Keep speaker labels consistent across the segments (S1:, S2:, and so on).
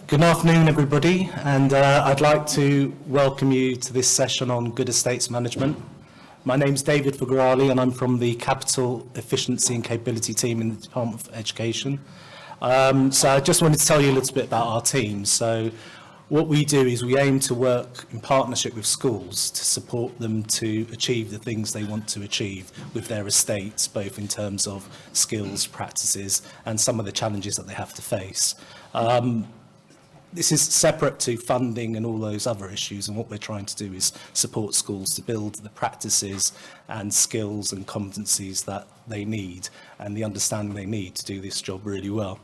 S1: Good afternoon, everybody, and I'd like to welcome you to this session on good estates management. My name's David Fugurally, and I'm from the Capital Efficiency and Capability team in the Department of Education. So I just wanted to tell you a little bit about our team. So what we do is we aim to work in partnership with schools to support them to achieve the things they want to achieve with their estates, both in terms of skills, practices, and some of the challenges that they have to face. This is separate to funding and all those other issues, and what we're trying to do is support schools to build the practices and skills and competencies that they need and the understanding they need to do this job really well.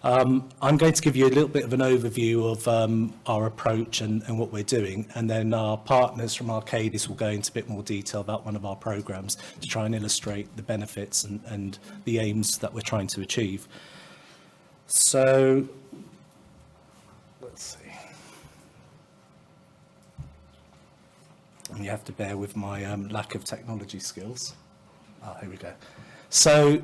S1: I'm going to give you a little bit of an overview of our approach and what we're doing, and then our partners from Arcadis will go into a bit more detail about one of our programs to try and illustrate the benefits and the aims that we're trying to achieve. So let's see. And you have to bear with my lack of technology skills. Here we go. So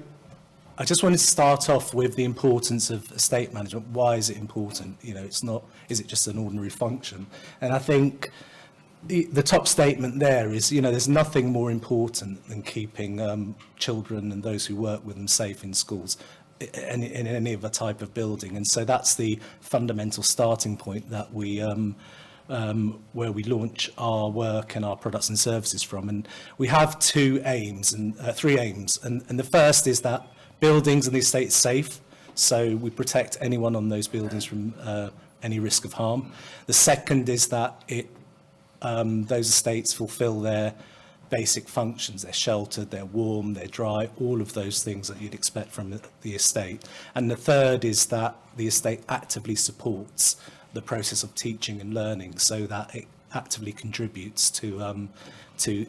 S1: I just wanted to start off with the importance of estate management. Why is it important? You know, it's not, is it just an ordinary function? And I think the top statement there is, you know, there's nothing more important than keeping children and those who work with them safe in schools in any other type of building. And so that's the fundamental starting point that we where we launch our work and our products and services from. And we have three aims, and the first is that buildings and the estate safe, so we protect anyone on those buildings from any risk of harm. The second is that those estates fulfill their basic functions. They're sheltered, they're warm, they're dry, all of those things that you'd expect from the estate. And the third is that the estate actively supports the process of teaching and learning, so that it actively contributes to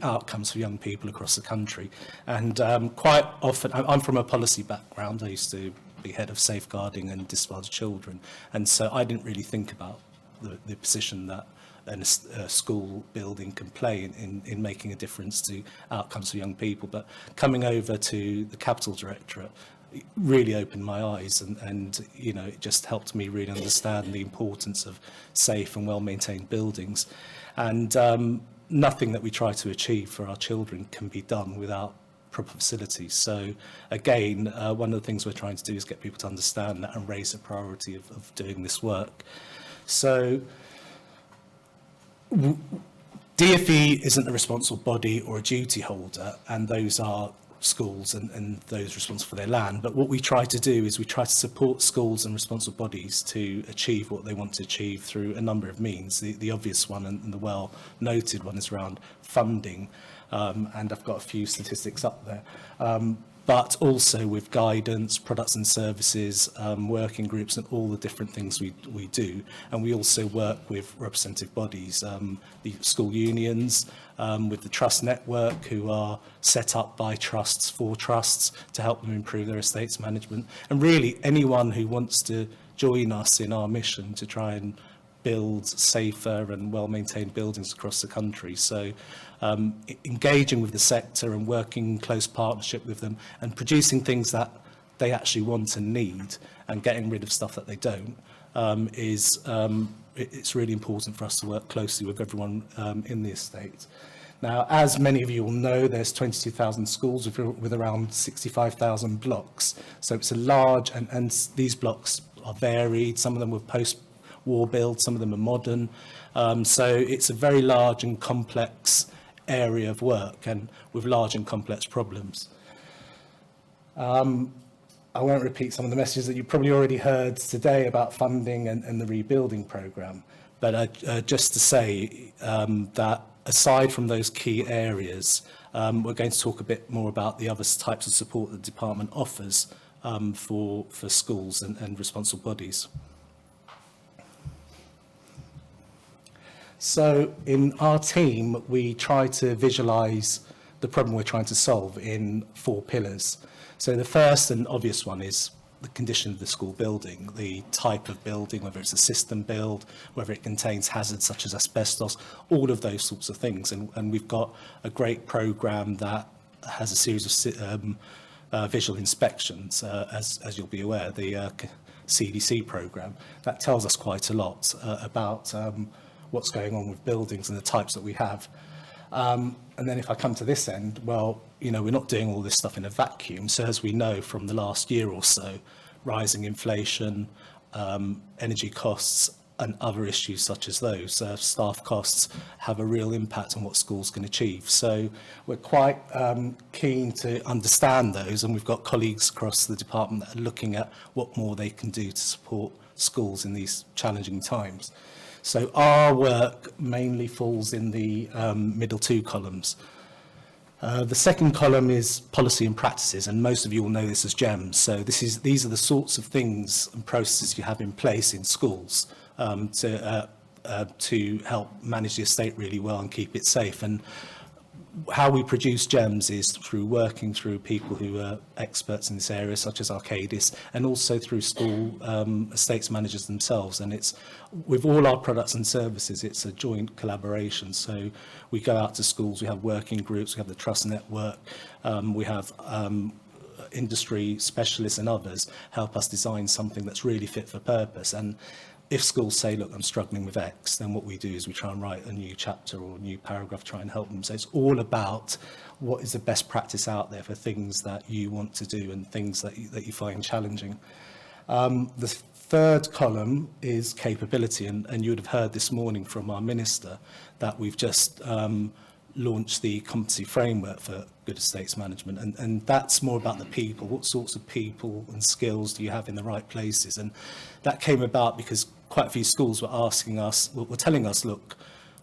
S1: outcomes for young people across the country. And quite often, I'm from a policy background. I used to be head of safeguarding and disadvantaged children, and so I didn't really think about the position that a school building can play in making a difference to outcomes for young people. But coming over to the Capital Directorate really opened my eyes, and you know, it just helped me really understand the importance of safe and well-maintained buildings. And nothing that we try to achieve for our children can be done without proper facilities. So again, one of the things we're trying to do is get people to understand that and raise the priority of doing this work. So DfE isn't a responsible body or a duty holder, and those are schools and those responsible for their land. But what we try to do is we try to support schools and responsible bodies to achieve what they want to achieve through a number of means. The obvious one and the well noted one is around funding, and I've got a few statistics up there, but also with guidance, products and services, working groups, and all the different things we do. And we also work with representative bodies, the school unions, with the trust network, who are set up by trusts for trusts to help them improve their estates management. And really anyone who wants to join us in our mission to try and build safer and well-maintained buildings across the country. So engaging with the sector and working in close partnership with them and producing things that they actually want and need, and getting rid of stuff that they don't, it's really important for us to work closely with everyone in the estate. Now, as many of you will know, there's 22,000 schools with around 65,000 blocks. So it's a large, and these blocks are varied. Some of them were post-war build, some of them are modern. So it's a very large and complex area of work, and with large and complex problems. I won't repeat some of the messages that you probably already heard today about funding and the rebuilding programme, but just to say that aside from those key areas, we're going to talk a bit more about the other types of support that the department offers for schools and responsible bodies. So in our team, we try to visualise the problem we're trying to solve in 4 pillars. So the first and obvious one is the condition of the school building, the type of building, whether it's a system build, whether it contains hazards such as asbestos, all of those sorts of things. And we've got a great programme that has a series of visual inspections, as you'll be aware. The CDC programme. That tells us quite a lot about what's going on with buildings and the types that we have. And then if I come to this end, well, you know, we're not doing all this stuff in a vacuum. So as we know from the last year or so, rising inflation, energy costs and other issues such as those, staff costs, have a real impact on what schools can achieve. So we're quite keen to understand those, and we've got colleagues across the department that are looking at what more they can do to support schools in these challenging times. So our work mainly falls in the middle two columns. The second column is policy and practices, and most of you will know this as GEMS. So these are the sorts of things and processes you have in place in schools to help manage the estate really well and keep it safe. And how we produce GEMS is through working through people who are experts in this area, such as Arcadis, and also through school estates managers themselves. And it's with all our products and services, it's a joint collaboration. So we go out to schools, we have working groups, we have the trust network, we have industry specialists and others help us design something that's really fit for purpose. And if schools say, look, I'm struggling with X, then what we do is we try and write a new chapter or a new paragraph, try and help them. So it's all about what is the best practice out there for things that you want to do and things that you find challenging. The third column is capability, and you would have heard this morning from our minister that we've just launched the competency framework for good estates management, and that's more about the people. What sorts of people and skills do you have in the right places? And that came about because quite a few schools were asking us, were telling us, look,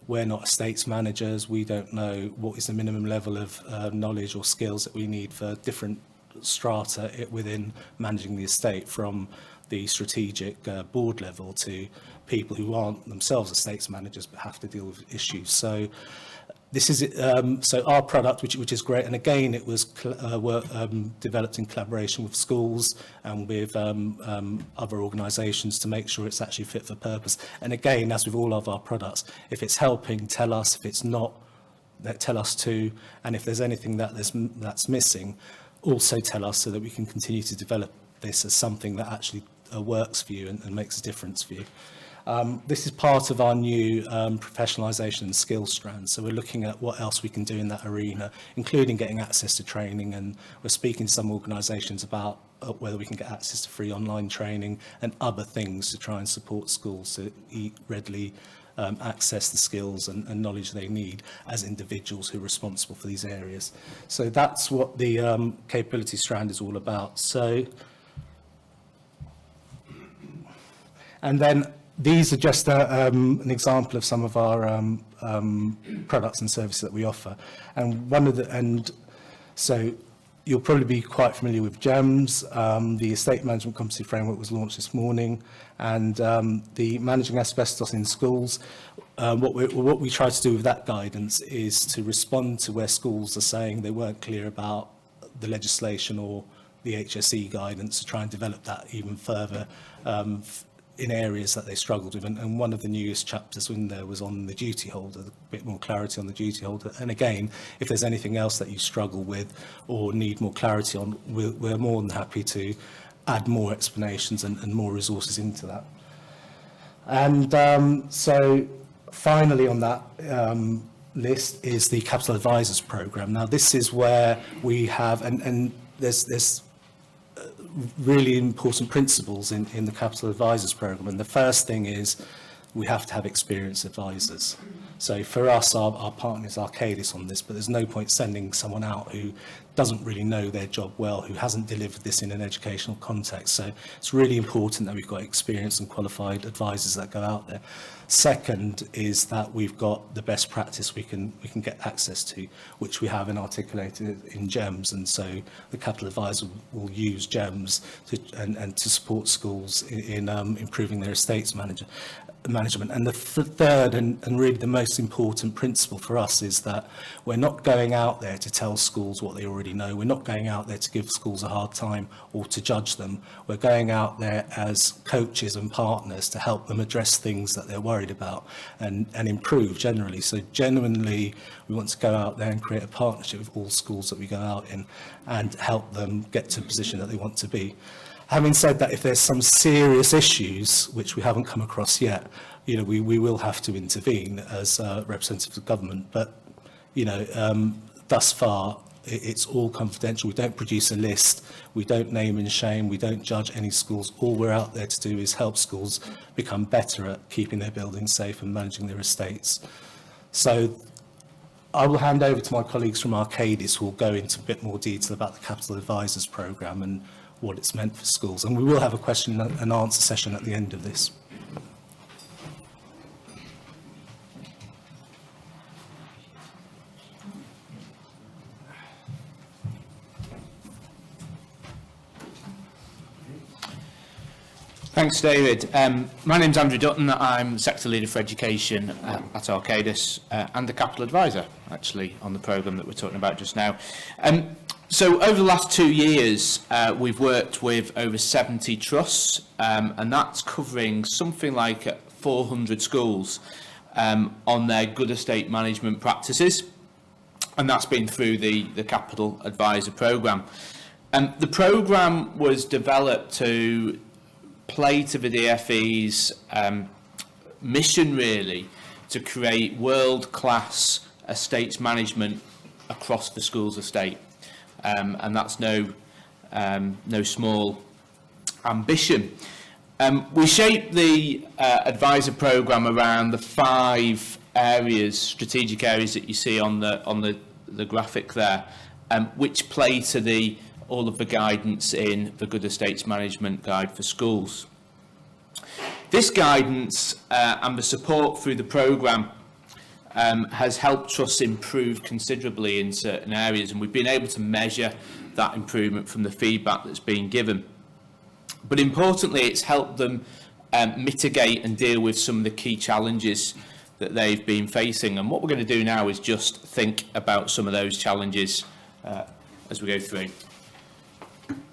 S1: we're not estates managers, we don't know what is the minimum level of knowledge or skills that we need for different strata within managing the estate, from the strategic board level to people who aren't themselves estates managers but have to deal with issues. So this is so our product, which is great, and again it was developed in collaboration with schools and with other organisations to make sure it's actually fit for purpose. And again, as with all of our products, if it's helping, tell us. If it's not, tell us too. And if there's anything that's missing, also tell us, so that we can continue to develop this as something that actually works for you and makes a difference for you. This is part of our new professionalisation and skills strand. So we're looking at what else we can do in that arena, including getting access to training. And we're speaking to some organisations about whether we can get access to free online training and other things to try and support schools to readily access the skills and knowledge they need as individuals who are responsible for these areas. So that's what the capability strand is all about. So, and then these are just an example of some of our products and services that we offer. And so you'll probably be quite familiar with GEMS. The Estate Management Competency Framework was launched this morning, and the Managing Asbestos in Schools. What we try to do with that guidance is to respond to where schools are saying they weren't clear about the legislation or the HSE guidance, to try and develop that even further in areas that they struggled with. And one of the newest chapters in there was on the duty holder, a bit more clarity on the duty holder. And again, if there's anything else that you struggle with or need more clarity on, we're more than happy to add more explanations and more resources into that. And so finally on that list is the Capital Advisors Programme. Now this is where we have, and there's really important principles in the Capital Advisors Programme. And the first thing is we have to have experienced advisors. So for us, our partner is Arcadis on this, but there's no point sending someone out who doesn't really know their job well, who hasn't delivered this in an educational context. So it's really important that we've got experienced and qualified advisors that go out there. Second is that we've got the best practice we can get access to, which we have articulated in GEMS, and so the Capital Advisor will use GEMS to support schools in improving their estates management. And the third and really the most important principle for us is that we're not going out there to tell schools what they already know. We're not going out there to give schools a hard time or to judge them. We're going out there as coaches and partners to help them address things that they're worried about and improve generally. So genuinely, we want to go out there and create a partnership with all schools that we go out in and help them get to a position that they want to be. Having said that, if there's some serious issues, which we haven't come across yet, you know, we will have to intervene as representatives of government. But, you know, thus far, it's all confidential. We don't produce a list. We don't name and shame. We don't judge any schools. All we're out there to do is help schools become better at keeping their buildings safe and managing their estates. So I will hand over to my colleagues from Arcadis, who will go into a bit more detail about the Capital Advisors Programme and what it's meant for schools. And we will have a question and answer session at the end of this.
S2: Thanks, David. My name's Andrew Dutton. I'm Sector Leader for Education at Arcadis and the Capital Advisor, actually, on the programme that we're talking about just now. So over the last 2 years, we've worked with over 70 trusts, and that's covering something like 400 schools on their good estate management practices, and that's been through the Capital Advisor programme. The programme was developed to play to the DFE's mission, really, to create world-class estates management across the school's estate. And that's no small ambition. We shaped the advisor programme around the 5 areas, strategic areas that you see on the graphic there, which play to all of the guidance in the Good Estates Management Guide for Schools. This guidance and the support through the programme has helped trusts improve considerably in certain areas, and we've been able to measure that improvement from the feedback that's been given. But importantly, it's helped them mitigate and deal with some of the key challenges that they've been facing. And what we're going to do now is just think about some of those challenges as we go through.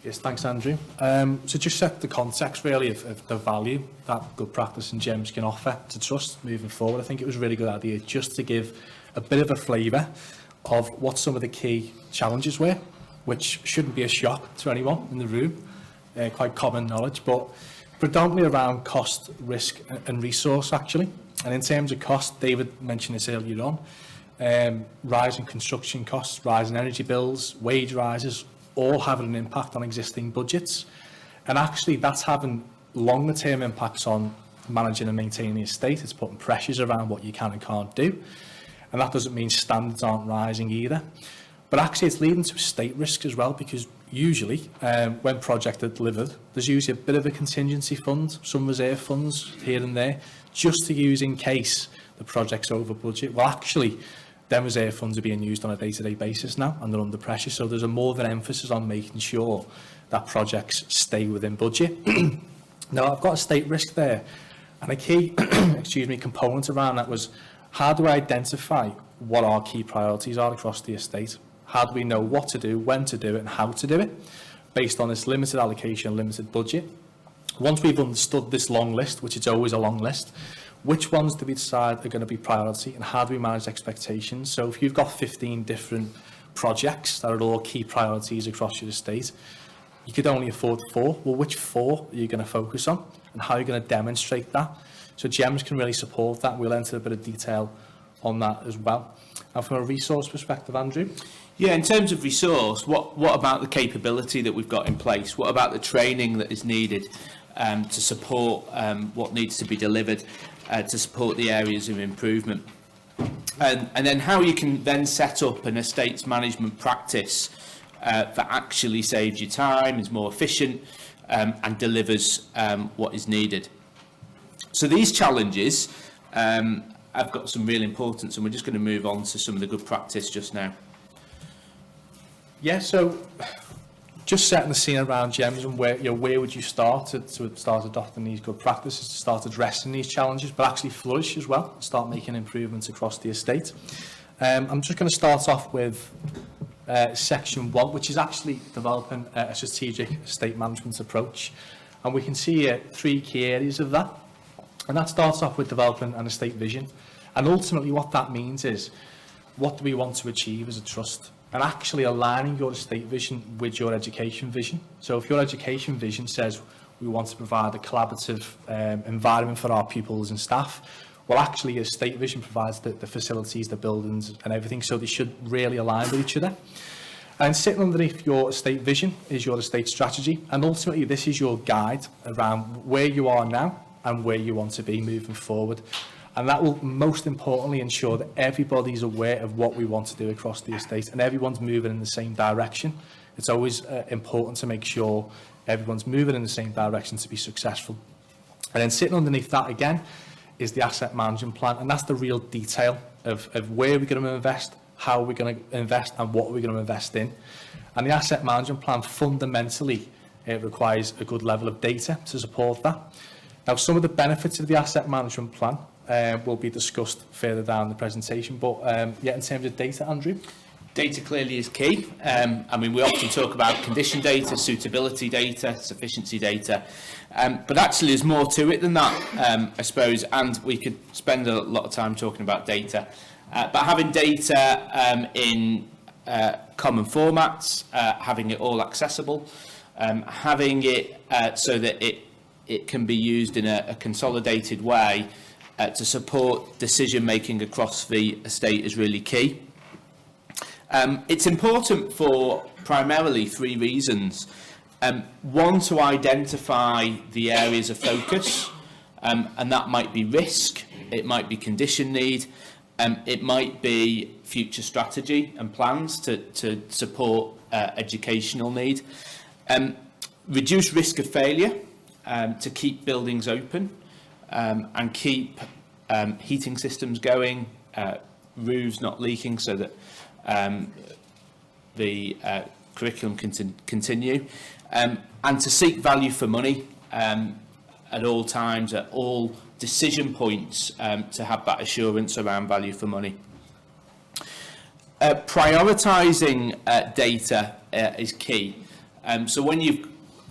S3: Yes, thanks, Andrew. So just set the context, really, of the value that good practice and GEMS can offer to trust moving forward. I think it was a really good idea just to give a bit of a flavour of what some of the key challenges were, which shouldn't be a shock to anyone in the room, quite common knowledge, but predominantly around cost, risk and resource, actually. And in terms of cost, David mentioned this earlier on, rising construction costs, rising energy bills, wage rises, all having an impact on existing budgets. And actually that's having longer term impacts on managing and maintaining the estate. It's putting pressures around what you can and can't do. And that doesn't mean standards aren't rising either. But actually it's leading to estate risk as well, because usually when projects are delivered, there's usually a bit of a contingency fund, some reserve funds here and there, just to use in case the project's over budget. Well, actually, them reserve funds are being used on a day-to-day basis now, and they're under pressure. So there's a more of an emphasis on making sure that projects stay within budget. Now, I've got estate risk there, and a key component around that was, how do we identify what our key priorities are across the estate? How do we know what to do, when to do it, and how to do it, based on this limited allocation, limited budget? Once we've understood this long list, which is always a long list, which ones do we decide are going to be priority, and how do we manage expectations? So if you've got 15 different projects that are all key priorities across your estate, you could only afford 4. Well, which 4 are you going to focus on, and how are you going to demonstrate that? So GEMS can really support that. We'll enter a bit of detail on that as well. And from a resource perspective, Andrew?
S2: Yeah, in terms of resource, what about the capability that we've got in place? What about the training that is needed to support what needs to be delivered, to support the areas of improvement? And then how you can then set up an estates management practice that actually saves you time, is more efficient, and delivers what is needed. So these challenges have got some real importance, and we're just going to move on to some of the good practice just now.
S3: Yeah, so just setting the scene around GEMS, and where would you start to start adopting these good practices, to start addressing these challenges, but actually flourish as well, start making improvements across the estate. I'm just going to start off with section 1, which is actually developing a strategic estate management approach. And we can see 3 key areas of that. And that starts off with developing an estate vision. And ultimately what that means is, what do we want to achieve as a trust and actually aligning your estate vision with your education vision. So if your education vision says we want to provide a collaborative environment for our pupils and staff, well, actually, your estate vision provides the facilities, the buildings and everything, so they should really align with each other. And sitting underneath your estate vision is your estate strategy, and ultimately this is your guide around where you are now and where you want to be moving forward. And that will most importantly ensure that everybody's aware of what we want to do across the estate and everyone's moving in the same direction. It's always important to make sure everyone's moving in the same direction to be successful. And then sitting underneath that again is the asset management plan, and that's the real detail of where we're going to invest, how we're going to invest and what we're going to invest in. And the asset management plan fundamentally requires a good level of data to support that. Now, some of the benefits of the asset management plan will be discussed further down the presentation, but yeah, in terms of data, Andrew?
S2: Data clearly is key. I mean, we often talk about condition data, suitability data, sufficiency data, but actually there's more to it than that, I suppose, and we could spend a lot of time talking about data. But having data in common formats, having it all accessible, having it so that it can be used in a consolidated way to support decision making across the estate is really key. It's important for primarily three reasons. One, to identify the areas of focus, and that might be risk, it might be condition need, it might be future strategy and plans to support educational need. Reduce risk of failure, to keep buildings open and keep heating systems going, roofs not leaking so that the curriculum can continue, and to seek value for money at all times, at all decision points, to have that assurance around value for money. Prioritising data is key. So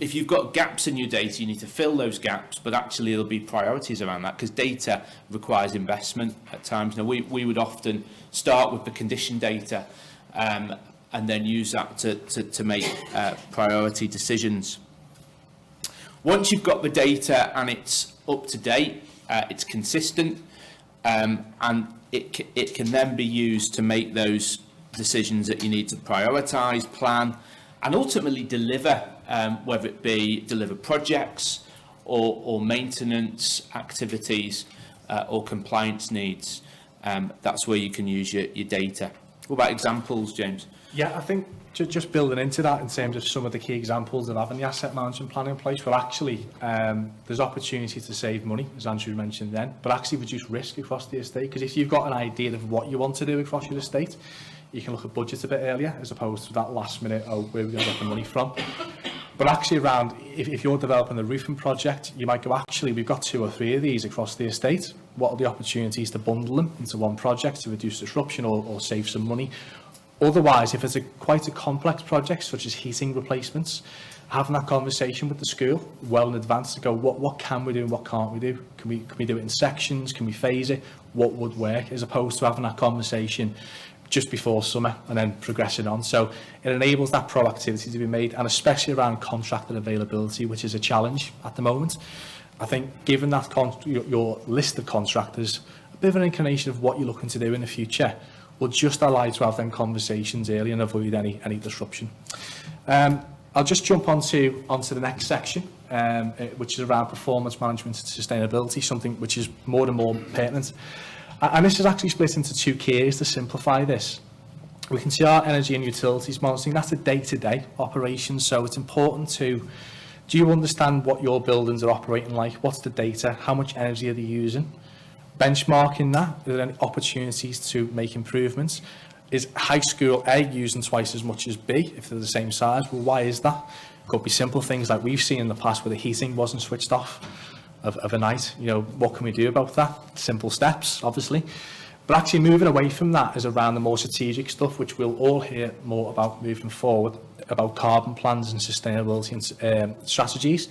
S2: if you've got gaps in your data, you need to fill those gaps, but actually there'll be priorities around that because data requires investment at times. Now, we would often start with the condition data and then use that to make priority decisions. Once you've got the data and it's up to date, it's consistent, and it can then be used to make those decisions that you need to prioritise, plan, and ultimately deliver, whether it be deliver projects or maintenance activities or compliance needs. That's where you can use your data. What about examples, James?
S3: Yeah, I think just building into that in terms of some of the key examples that have in the asset management plan in place, well, actually, there's opportunity to save money, as Andrew mentioned then, but actually reduce risk across the estate. Because if you've got an idea of what you want to do across your estate, you can look at budget a bit earlier as opposed to that last minute, oh, where are we going to get the money from? But actually around, if you're developing a roofing project, you might go, actually, we've got 2 or 3 of these across the estate. What are the opportunities to bundle them into one project to reduce disruption or save some money? Otherwise, if it's quite a complex project, such as heating replacements, having that conversation with the school well in advance to go, what can we do and what can't we do? Can we do it in sections? Can we phase it? What would work? As opposed to having that conversation just before summer and then progressing on. So it enables that proactivity to be made, and especially around contractor availability, which is a challenge at the moment. I think given that your list of contractors, a bit of an inclination of what you're looking to do in the future will just allow you to have them conversations early and avoid any disruption. I'll just jump onto the next section, which is around performance management and sustainability, something which is more and more pertinent. And this is actually split into 2 key areas to simplify this. We can see our energy and utilities monitoring. That's a day-to-day operation, so it's important to, do you understand what your buildings are operating like? What's the data? How much energy are they using? Benchmarking that, are there any opportunities to make improvements? Is high school A using twice as much as B if they're the same size? Well, why is that? Could be simple things like we've seen in the past where the heating wasn't switched off of a night. You know, what can we do about that? Simple steps, obviously. But actually moving away from that is around the more strategic stuff, which we'll all hear more about moving forward, about carbon plans and sustainability and strategies.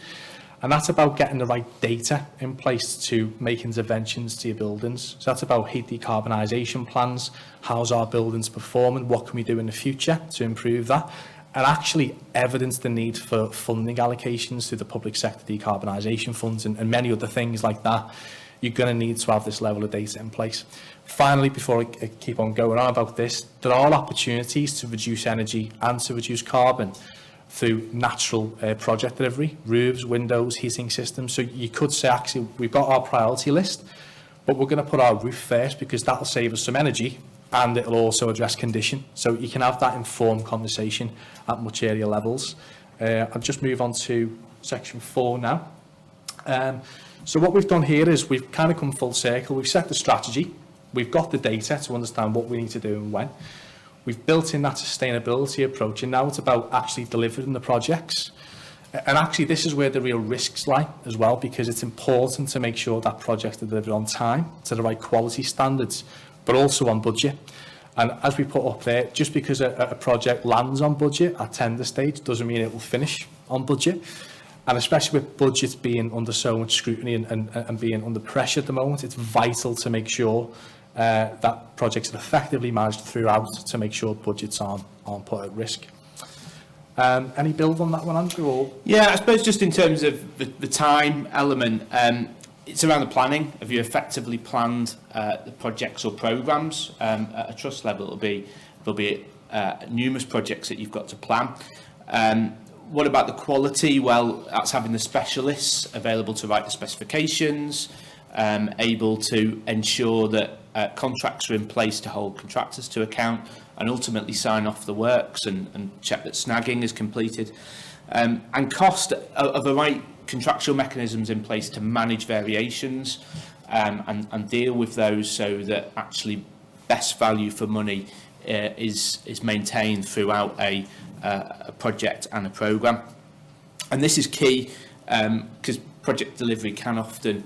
S3: And that's about getting the right data in place to make interventions to your buildings. So that's about heat decarbonisation plans, how's our buildings performing, what can we do in the future to improve that, and actually evidence the need for funding allocations to the public sector decarbonisation funds and many other things like that. You're going to need to have this level of data in place. Finally, before I keep on going on about this, there are opportunities to reduce energy and to reduce carbon through natural project delivery, roofs, windows, heating systems. So you could say, actually, we've got our priority list, but we're going to put our roof first because that'll save us some energy and it'll also address condition. So you can have that informed conversation at much earlier levels. I'll just move on to section 4 now. So what we've done here is we've kind of come full circle. We've set the strategy. We've got the data to understand what we need to do and when. We've built in that sustainability approach, and now it's about actually delivering the projects. And actually, this is where the real risks lie as well, because it's important to make sure that projects are delivered on time, to the right quality standards, but also on budget. And as we put up there, just because a project lands on budget at tender stage doesn't mean it will finish on budget. And especially with budgets being under so much scrutiny and being under pressure at the moment, it's vital to make sure that projects are effectively managed throughout to make sure budgets aren't put at risk. Any build on that one, Andrew? Or?
S2: Yeah, I suppose just in terms of the time element, it's around the planning. Have you effectively planned the projects or programmes? At a trust level, there'll be numerous projects that you've got to plan. What about the quality? Well, that's having the specialists available to write the specifications, able to ensure that contracts are in place to hold contractors to account and ultimately sign off the works and check that snagging is completed. And cost of the right contractual mechanisms in place to manage variations and deal with those so that actually best value for money is maintained throughout a project and a programme. And this is key because project delivery can often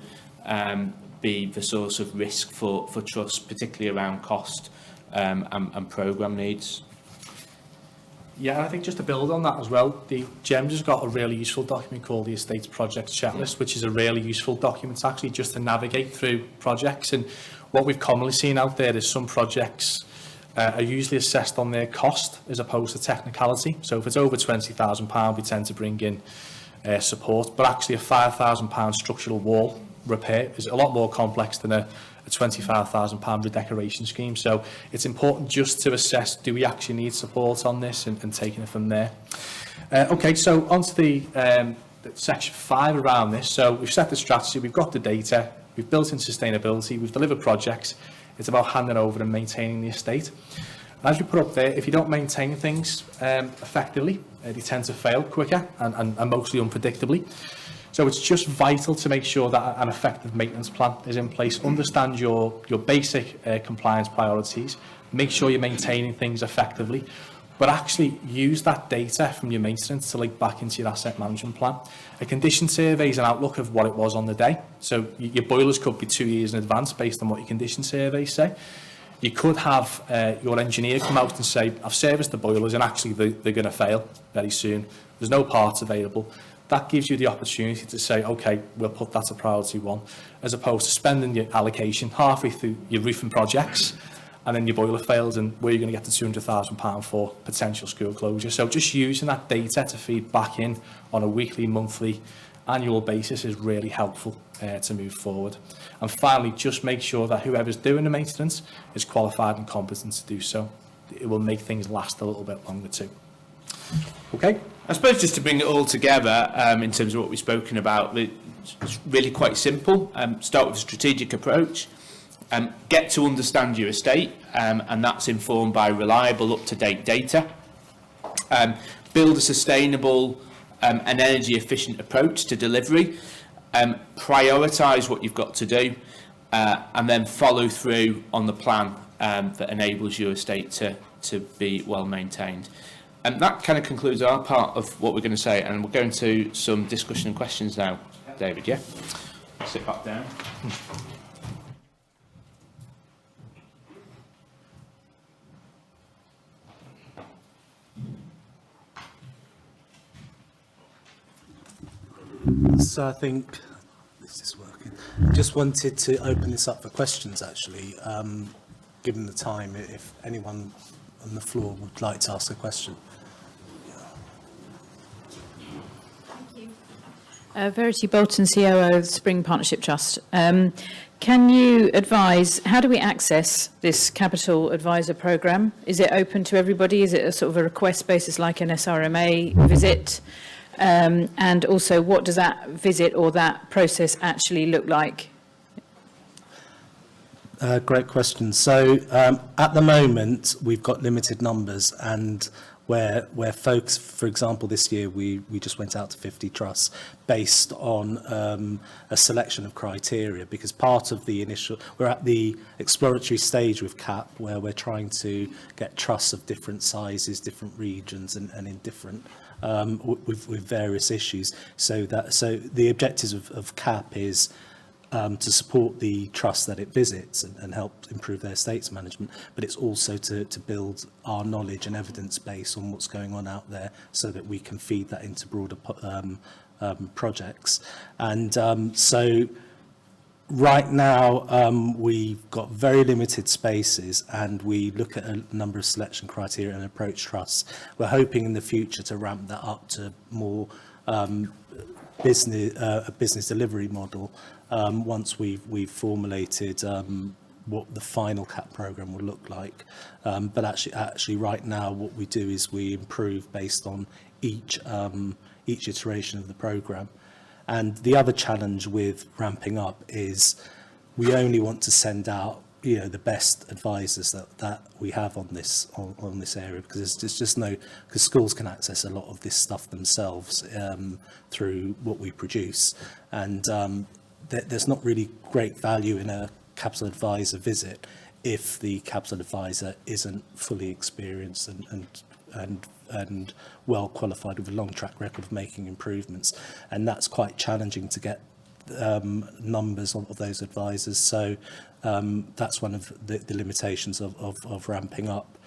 S2: be the source of risk for trusts, particularly around cost and programme needs.
S3: Yeah, I think just to build on that as well, the GEMS has got a really useful document called the Estates Project Checklist, which is a really useful document actually just to navigate through projects. And what we've commonly seen out there is some projects are usually assessed on their cost as opposed to technicality. So if it's over £20,000, we tend to bring in support, but actually a £5,000 structural wall repair is a lot more complex than a £25,000 redecoration scheme. So it's important just to assess, do we actually need support on this, and taking it from there. Okay, so on to the section 5 around this. So we've set the strategy, we've got the data, we've built in sustainability, we've delivered projects. It's about handing over and maintaining the estate. And as we put up there, if you don't maintain things effectively, they tend to fail quicker and mostly unpredictably. So it's just vital to make sure that an effective maintenance plan is in place. Understand your basic compliance priorities. Make sure you're maintaining things effectively, but actually use that data from your maintenance to link back into your asset management plan. A condition survey is an outlook of what it was on the day. So your boilers could be 2 years in advance based on what your condition surveys say. You could have your engineer come out and say, I've serviced the boilers and actually they're going to fail very soon. There's no parts available. That gives you the opportunity to say, okay, we'll put that to priority 1, as opposed to spending your allocation halfway through your roofing projects and then your boiler fails and where you're going to get the £200,000 for potential school closure. So just using that data to feed back in on a weekly, monthly, annual basis is really helpful to move forward. And finally, just make sure that whoever's doing the maintenance is qualified and competent to do so. It will make things last a little bit longer too. Okay.
S2: I suppose just to bring it all together in terms of what we've spoken about, it's really quite simple. Start with a strategic approach. Get to understand your estate, and that's informed by reliable, up-to-date data. Build a sustainable and energy-efficient approach to delivery. Prioritise what you've got to do, and then follow through on the plan that enables your estate to be well maintained. And that kind of concludes our part of what we're going to say, and we're going to some discussion and questions now. David, yeah? Sit back down.
S1: So I think this is working. Just wanted to open this up for questions, actually, given the time, if anyone on the floor would like to ask a question.
S4: Verity Bolton, COO of the Spring Partnership Trust. Can you advise, how do we access this Capital Advisor Programme? Is it open to everybody? Is it a sort of a request basis like an SRMA visit? And also, what does that visit or that process actually look like?
S1: Great question. So at the moment, we've got limited numbers, and where folks, for example, this year we just went out to 50 trusts based on a selection of criteria, because part of the initial, we're at the exploratory stage with CAP where we're trying to get trusts of different sizes, different regions, and in different with various issues. So the objectives of CAP is to support the trust that it visits and help improve their estates management, but it's also to build our knowledge and evidence base on what's going on out there so that we can feed that into broader projects. And so right now we've got very limited spaces, and we look at a number of selection criteria and approach trusts. We're hoping in the future to ramp that up to more a business delivery model once we've formulated what the final CAP program will look like. But actually right now what we do is we improve based on each iteration of the program. And the other challenge with ramping up is we only want to send out the best advisors that we have on this area, because there's just no, because schools can access a lot of this stuff themselves through what we produce, and there's not really great value in a capital advisor visit if the capital advisor isn't fully experienced and well qualified with a long track record of making improvements, and that's quite challenging to get numbers of those advisors. So that's one of the limitations of ramping up.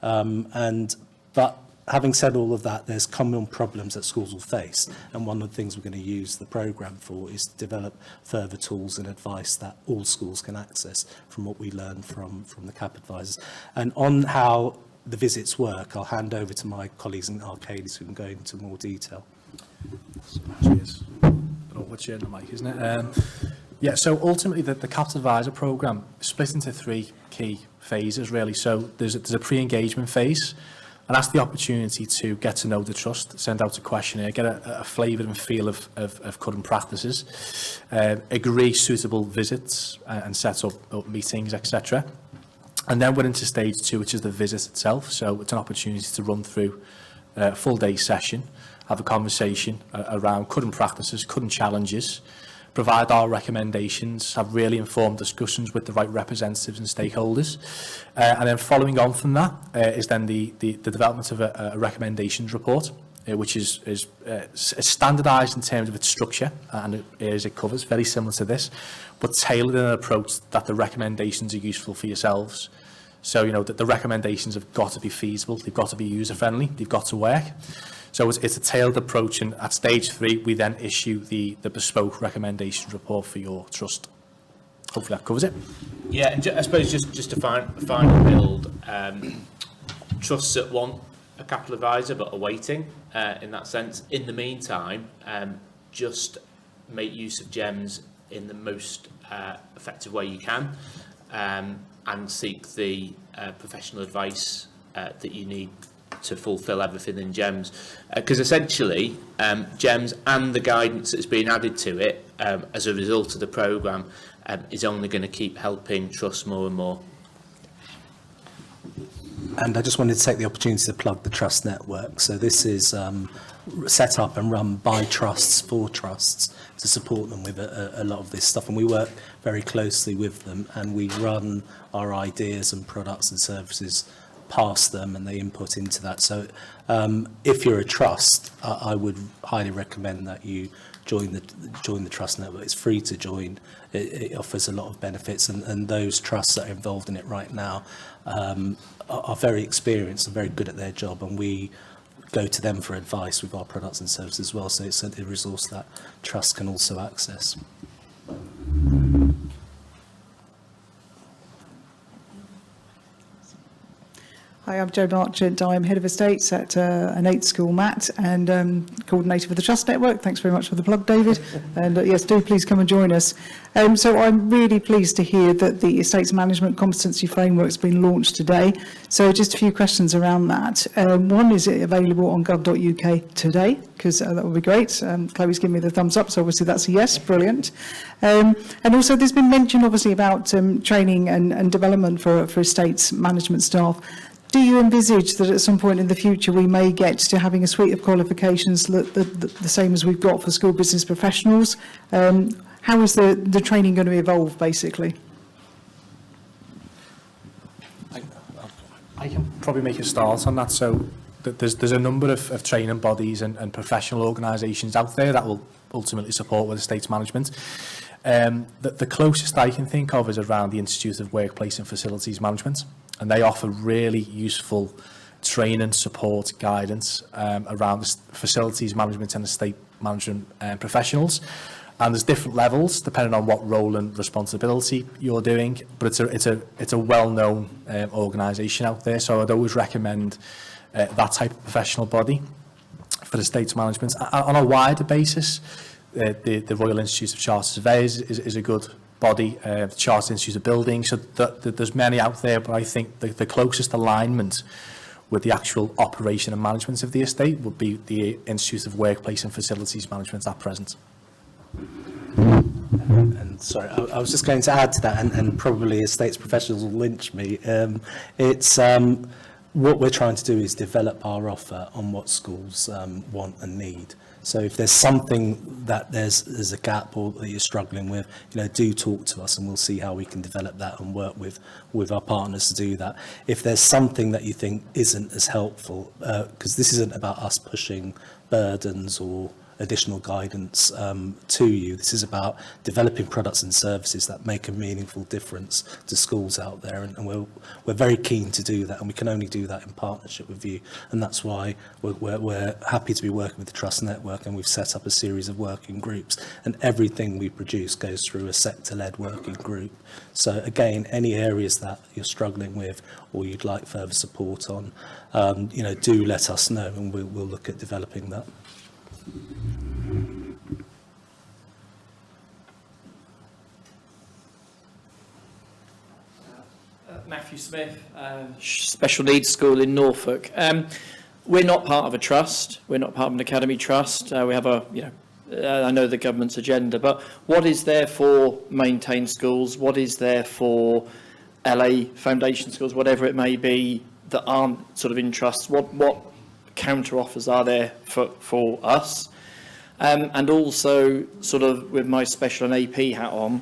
S1: But having said all of that, there's common problems that schools will face, and one of the things we're going to use the programme for is to develop further tools and advice that all schools can access from what we learn from the CAP advisors. And on how the visits work, I'll hand over to my colleagues in Arcadis who can go into more detail.
S3: Cheers. What's your mic, isn't it? Yeah, so ultimately the Capital Advisor Programme is split into three key phases, really. So there's a pre-engagement phase, and that's the opportunity to get to know the trust, send out a questionnaire, get a flavour and feel of current practices, agree suitable visits and set up meetings, etc. And then we're into stage 2, which is the visit itself. So it's an opportunity to run through a full day session, have a conversation around current practices, current challenges, provide our recommendations, have really informed discussions with the right representatives and stakeholders. And then following on from that is then the development of a recommendations report, which is standardised in terms of its structure and it covers, very similar to this, but tailored in an approach that the recommendations are useful for yourselves. So, that the recommendations have got to be feasible, they've got to be user-friendly, they've got to work. So it's a tailored approach, and at stage 3, we then issue the bespoke recommendations report for your trust. Hopefully that covers it.
S2: Yeah, and I suppose just to final build, trusts that want a capital advisor but are waiting in that sense. In the meantime, just make use of GEMS in the most effective way you can, and seek the professional advice that you need to fulfil everything in GEMS, because essentially GEMS and the guidance that's been added to it as a result of the programme is only going to keep helping trusts more and more.
S1: And I just wanted to take the opportunity to plug the Trust Network. So this is set up and run by trusts for trusts to support them with a lot of this stuff, and we work very closely with them, and we run our ideas and products and services past them, and they input into that. So if you're a trust, I would highly recommend that you join the Trust Network. It's free to join. It offers a lot of benefits, and those trusts that are involved in it right now are very experienced and very good at their job, and we go to them for advice with our products and services as well. So it's a resource that trust can also access.
S5: Hi, I'm Jo Marchant. I'm Head of Estates at an 8 school MAT and coordinator for the Trust Network. Thanks very much for the plug, David. And yes, do please come and join us. So I'm really pleased to hear that the Estates Management Competency Framework's been launched today. So just a few questions around that. One, is it available on gov.uk today? Because that would be great. Chloe's giving me the thumbs up, so obviously that's a yes, brilliant. And also there's been mention obviously about training and development for estates management staff. Do you envisage that at some point in the future we may get to having a suite of qualifications the same as we've got for school business professionals? How is the training going to evolve, basically?
S3: I can probably make a start on that. So there's a number of training bodies and professional organisations out there that will ultimately support with estates management. The closest I can think of is around the Institute of Workplace and Facilities Management, and they offer really useful training, support, guidance around facilities management and estate management professionals. And there's different levels depending on what role and responsibility you're doing, but it's a well-known organisation out there. So I'd always recommend that type of professional body for estates management. On a wider basis, the Royal Institute of Chartered Surveyors is a good body, the Chartered Institute of Building, so there's many out there, but I think the closest alignment with the actual operation and management of the estate would be the Institute of Workplace and Facilities Management at present.
S1: And sorry, I was just going to add to that, and probably estates professionals will lynch me. What we're trying to do is develop our offer on what schools want and need. So if there's something that there's a gap or that you're struggling with, do talk to us and we'll see how we can develop that and work with our partners to do that. If there's something that you think isn't as helpful, because this isn't about us pushing burdens or additional guidance to you. This is about developing products and services that make a meaningful difference to schools out there, and we're very keen to do that, and we can only do that in partnership with you, and that's why we're happy to be working with the Trust Network, and we've set up a series of working groups, and everything we produce goes through a sector-led working group. So again, any areas that you're struggling with or you'd like further support on, do let us know, and we'll look at developing that.
S6: Matthew Smith, Special Needs School in Norfolk. We're not part of a trust. We're not part of an academy trust. We have I know the government's agenda, but what is there for maintained schools? What is there for LA foundation schools, whatever it may be, that aren't sort of in trusts? What counter offers are there for us? And also, sort of with my special and AP hat on,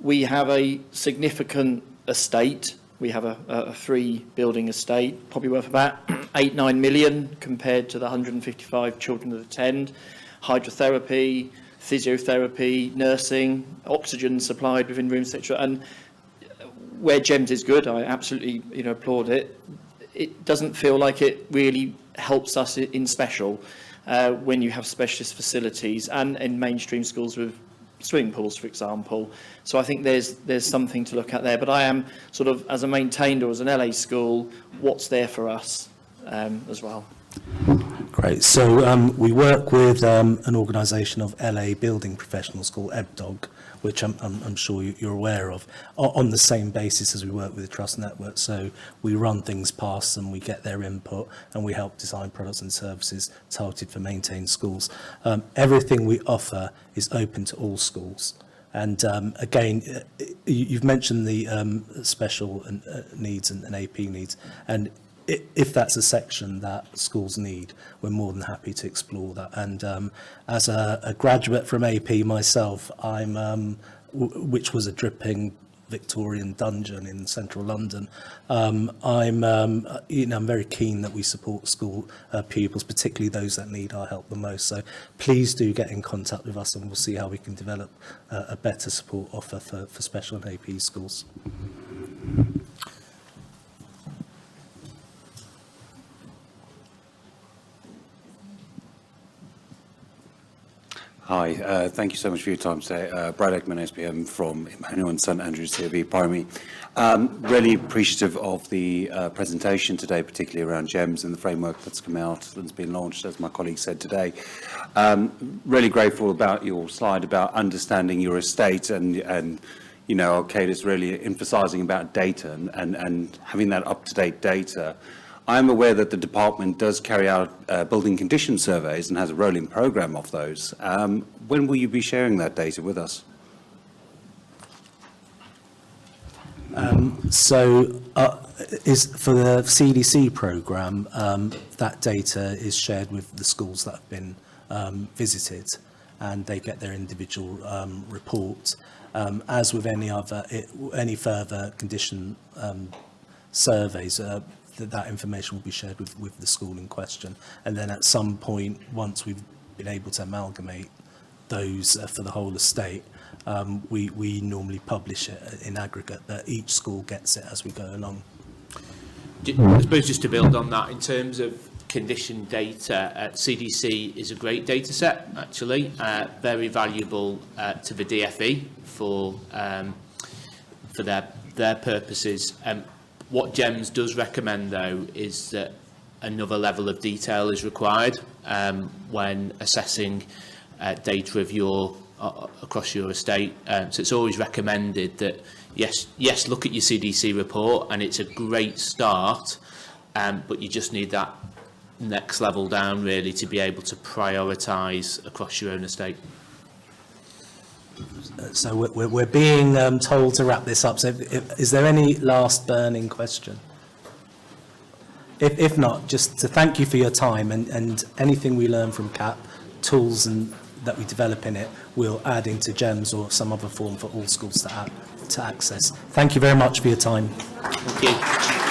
S6: we have a significant estate. We have a 3-building estate, probably worth about 8-9 million compared to the 155 children that attend. Hydrotherapy, physiotherapy, nursing, oxygen supplied within rooms, etc. And where GEMS is good, I absolutely applaud it. It doesn't feel like it really helps us in special when you have specialist facilities and in mainstream schools with swimming pools, for example. So I think there's something to look at there. But I am sort of, as a maintained or as an LA school, what's there for us as well.
S1: Great. So we work with an organisation of LA building professionals called EBDOG, which I'm sure you're aware of, on the same basis as we work with the Trust Network. So we run things past them, we get their input, and we help design products and services targeted for maintained schools. Everything we offer is open to all schools. And again, you've mentioned the special needs and AP needs, and if that's a section that schools need, we're more than happy to explore that. And as a graduate from AP myself, which was a dripping Victorian dungeon in central London, I'm very keen that we support school pupils, particularly those that need our help the most. So please do get in contact with us, and we'll see how we can develop a better support offer for special and AP schools.
S7: Hi, thank you so much for your time today. Brad Eggman, SPM from Emmanuel and St Andrews COB Primary. Really appreciative of the presentation today, particularly around GEMS and the framework that's come out and has been launched, as my colleague said today. Really grateful about your slide about understanding your estate and you know, Arcadis really emphasising about data and having that up-to-date data. I am aware that the department does carry out building condition surveys and has a rolling programme of those. When will you be sharing that data with us?
S1: Is for the CDC programme, that data is shared with the schools that have been visited, and they get their individual report. As with any further condition surveys, that information will be shared with the school in question. And then at some point, once we've been able to amalgamate those for the whole estate, we normally publish it in aggregate, but each school gets it as we go along.
S2: I suppose just to build on that, in terms of condition data, CDC is a great data set, actually, very valuable to the DFE for their purposes. What GEMS does recommend, though, is that another level of detail is required when assessing data of across your estate. So it's always recommended that, yes, look at your CDC report, and it's a great start, but you just need that next level down, really, to be able to prioritise across your own estate.
S1: So we're being told to wrap this up. So is there any last burning question? If not, just to thank you for your time, and anything we learn from CAP, tools that we develop in it, we'll add into GEMS or some other form for all schools to access. Thank you very much for your time.
S2: Thank you.